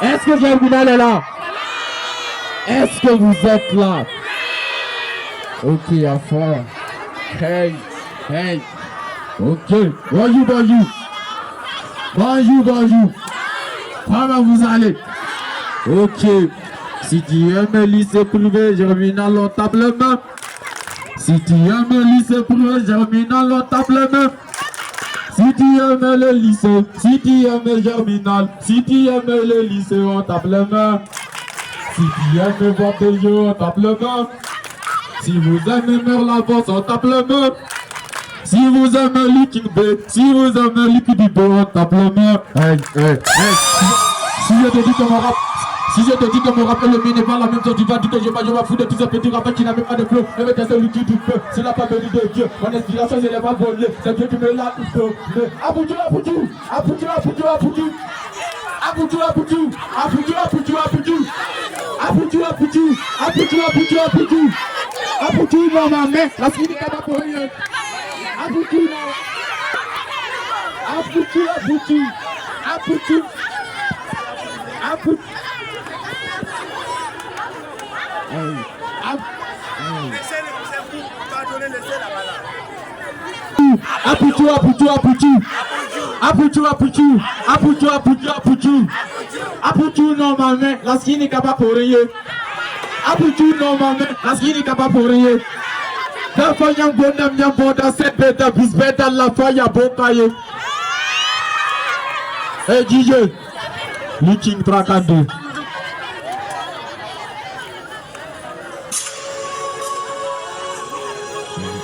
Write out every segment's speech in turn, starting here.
Est-ce que Germinal est là? Est-ce que vous êtes là? Ok, à fond. Hey, hey. Ok, bonjour, bonjour. Bonjour, bonjour. Comment vous allez? Ok. Si tu aimes le lycée privé, Germinal, on tape le main. Si tu aimes le lycée privé, Germinal, on tape le main. Si tu aimes le lycée, si tu aimes Germinal, si tu aimes le lycée, on tape le main. Si tu aimes votre jeu, on tape le main. Si vous aimez Merlavance, on tape le main. Si vous aimez Liquid B, si vous aimez Liquid B, on tape le main. Hey, hey, hey. Si je te dis que mon rap, si je te dis que mon rap et le mien n'est pas la même chose, tu vas dire que je vais foutre de tous ces petits rappeurs qui n'avaient pas de flow. Mais t'es celui qui du feu, c'est la famille de Dieu. Mon inspiration, je l'ai pas volée. C'est Dieu qui me l'a dit. Aboutou, aboutou, aboutou, aboutou, aboutou. Aboutou, aboutou, aboutou, aboutou, aboutou. Aboutou, aboutou, aboutou, aboutou, aboutou. Aboutou dans ma main, la fille n'est pas pour rien. Aboutou, aboutou, aboutou, aboutou. Apoutou, apoutou, apoutou. Apoutou, apoutou. Apoutou, apoutou, apoutou. Apoutou, non, ma main, la skin n'est capable pour rien. Apoutou, non, ma main, la skin n'est capable pour rien. La feuille en bonhomme, y'a bon dans cette bête, bis bête dans la feuille à bon cahier. Hey, DJ. Looking Trakando.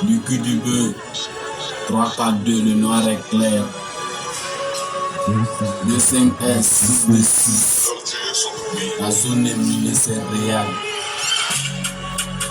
Du cul du bœuf, 3-4-2, le noir est clair. 2-5-S, 6-6. La zone est minée, c'est réel.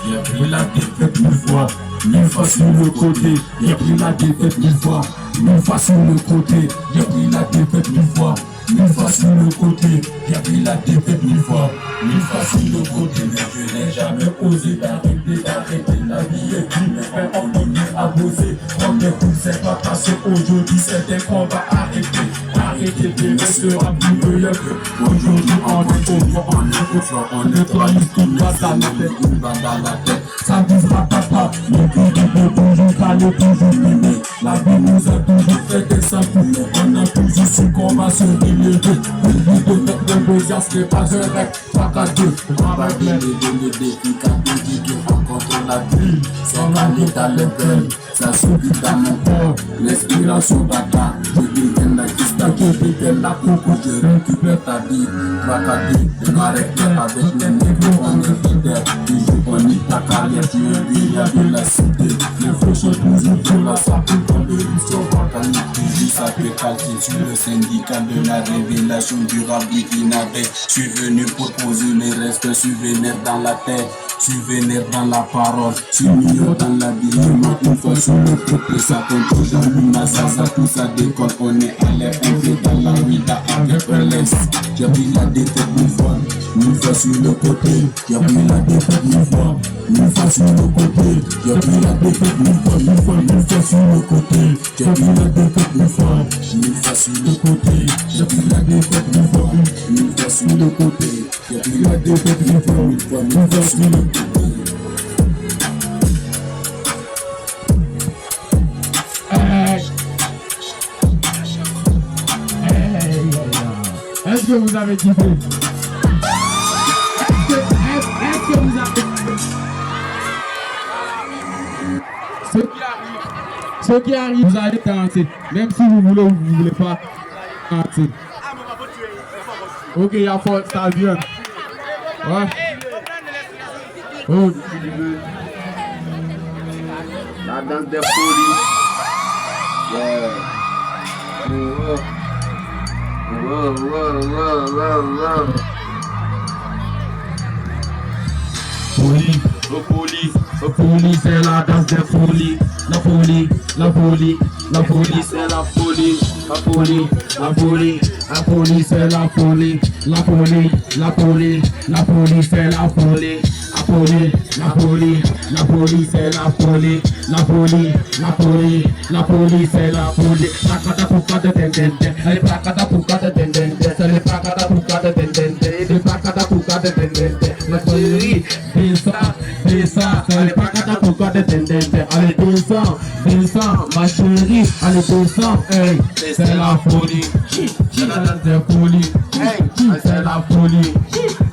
Il a pris la défaite 1000 fois, 1000 fois sur le côté. Il a pris la défaite 1000 fois, 1000 fois sur le côté. Il a pris la défaite 1000 fois. 1000 fois sur le côté, il a pris la défaite 1000 fois, 1000 fois sur le côté, mais je n'ai jamais osé d'arrêter, la vie est dure, mais on continue à bosser, prendre des coups, c'est pas passé aujourd'hui, c'est des combats arrêtez de rester plus meilleur que aujourd'hui, on est au fond, on neutralise tout le dans la tête, ça vise pas papa, le cul du beau toujours calé, toujours mimé, la vie nous a toujours fait des sacs, on a toujours su qu'on va se relever. Le but de notre besoin, ce n'est pas un rêve, pas qu'à deux. On va bien le défi, quand tu dis que rencontre la vie, sans la vie dans le cœur, ça sourit dans mon corps, l'inspiration bata, je deviens la kista, je deviens la coco, je récupère ta vie, pas qu'à deux, je m'arrête avec les négros, on est fidèle, toujours on est ta carrière, tu es vieillard de la cité, les faux sont toujours pour la sapine, comme le risque, on va toujours ça peut calquer sur le syndicat de la révélation du rap Guinabé. Je suis venu proposer les restes souvenirs dans la tête, souvenirs dans la parole, je suis mieux dans l'habillement. Une fois sur le côté, ça tombe toujours dans ça tout ça déconne. On est à l'air, on fait dans la vida avec un laisse. J'ai pris la défaite 1000 fois, 1000 fois sur le côté. J'ai pris la défaite 1000 fois, 1000 fois sur le côté. J'ai pris la défaite 1000 fois, 1000 fois, 1000 fois sur le côté. J'ai pris la défaite 1000 fois, 1000 fois sur le côté. J'ai pris la défaite 1000 fois, 1000 fois sur le côté. J'ai pris la défaite 1000 fois, 1000 fois, 1000 fois sur le côté. Est-ce que vous avez kiffé? Est-ce que vous avez ceux qui arrivent, vous allez danser. Même si vous voulez ou vous ne voulez pas danser. Ok, il y a fort, ça vient. Ouais. Oh. La danse des folies. Yeah. Folie, c'est la danse des folies. La folie, la folie, la folie, c'est la folie. La folie, la folie, la folie, c'est la folie. La folie, la folie, la folie, c'est la folie. La folie, la folie, la folie, c'est la folie. La folie, la folie, la folie, c'est la folie. Prakata pukata den den den, elle prakata pukata den den den, elle prakata pukata den den den. catapulca de tendente. La folie, descend, allez pas catapulca de tendente. Allez descend, ma chérie, allez descend, hey, c'est la folie, c'est la danse de folie, hey, c'est la folie,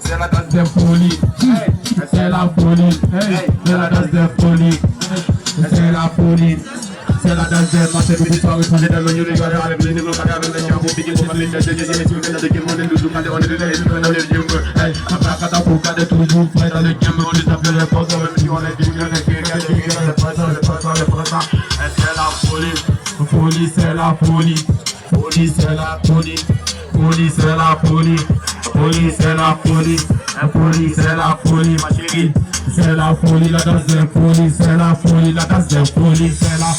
c'est la danse de folie, hey, c'est la folie, hey, c'est la danse de folie, c'est la folie. C'est la danse de marché de l'histoire, il fallait dans le lieu de garder avec les niveaux, avec les gens, pour piquer pour parler de Jésus, et tu fais de monde, nous sommes on est dans le lieu, hey, après catapulca de toujours, frère dans le game, on les appelle les forces, même si on est dignes, on est dignes, les présents, c'est la folie, folie, c'est la folie, folie, c'est la folie, folie, c'est la folie, folie, c'est la folie, folie, c'est la folie, ma chérie. C'est la folie, la danse de folie, c'est la folie, la danse de folie, c'est la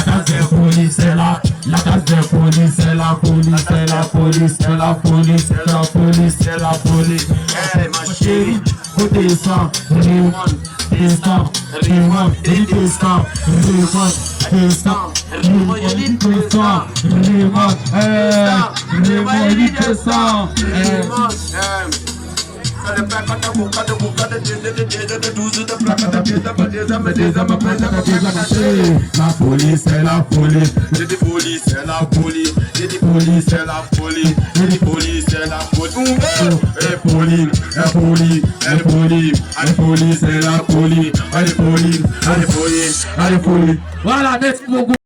danse de folie, c'est la danse de folie, c'est la folie, c'est la folie, c'est la folie, c'est la folie, c'est la folie. Hey ma chérie, faut descendre, remonte, descend, remonte, et descend, remonte, descend, remonte, et descend, remonte, remonte, et descend, la folie c'est la folie, j'ai des folies c'est la folie, j'ai des folies c'est la folie, j'ai des folies c'est la folie, et folie, et folie, et folie, et folie c'est la folie, et folie, et folie, et folie. Voilà, merci beaucoup.